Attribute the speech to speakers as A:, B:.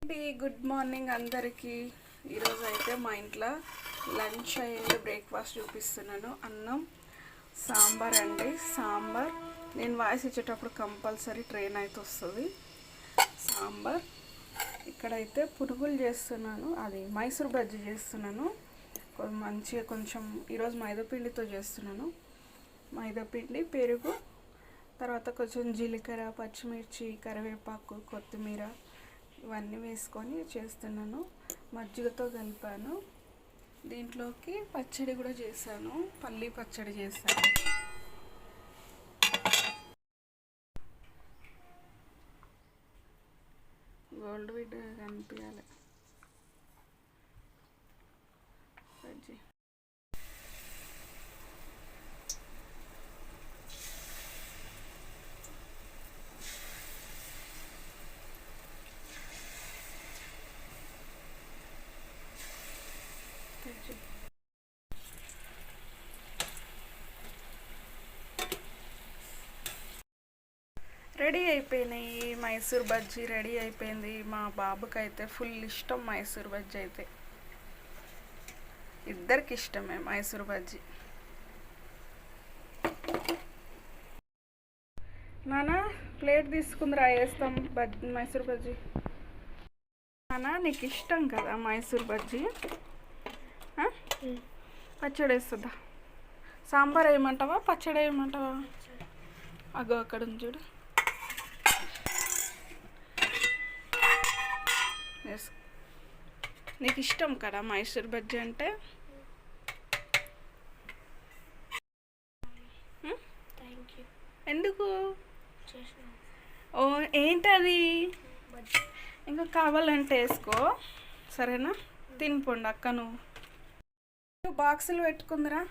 A: అండి, good morning అందరికీ. ఈరోజు అయితే మా ఇంట్లో లంచ్ అయ్యింది, బ్రేక్ఫాస్ట్ చూపిస్తున్నాను. అన్నం, సాంబార్ అండి. సాంబార్ నేను వాయిస్ ఇచ్చేటప్పుడు కంపల్సరీ ట్రైన్ అయితే వస్తుంది. సాంబార్, ఇక్కడైతే పునుగులు చేస్తున్నాను, అది మైసూర్ బజ్జీ చేస్తున్నాను. మంచిగా కొంచెం ఈరోజు మైదాపిండితో చేస్తున్నాను. మైదాపిండి, పెరుగు, తర్వాత కొంచెం జీలకర్ర, పచ్చిమిర్చి, కరివేపాకు, కొత్తిమీర ఇవన్నీ వేసుకొని చేస్తున్నాను. మజ్జిగతో కలిపాను. దీంట్లోకి పచ్చడి కూడా చేశాను, పల్లీ పచ్చడి చేశాను. గోల్డ్ విడ్ కనిపించాలి బజ్జీ. రెడీ అయిపోయినాయి, మైసూర్ బజ్జీ రెడీ అయిపోయింది. మా బాబుకి అయితే ఫుల్ ఇష్టం మైసూర్ బజ్జీ. అయితే ఇద్దరికి ఇష్టమే మైసూర్ బజ్జీ. నానా ప్లేట్ తీసుకుందిరా, వేస్తాం మైసూర్ బజ్జీ. నానా నీకు ఇష్టం కదా మైసూర్ బజ్జీ? పచ్చడి వేస్తుందా? సాంబార్ వేయమంటావా, పచ్చడి వేయమంటావా? అగో అక్కడ ఉంది చూడు. నీకు ఇష్టం కదా మైసూర్ బజ్జీ అంటే? ఎందుకు? ఓ ఏంటది? ఇంకా కావాలంటే వేసుకో, సరేనా? తినిపోండి అక్క. నువ్వు బాక్సులు పెట్టుకుందిరా.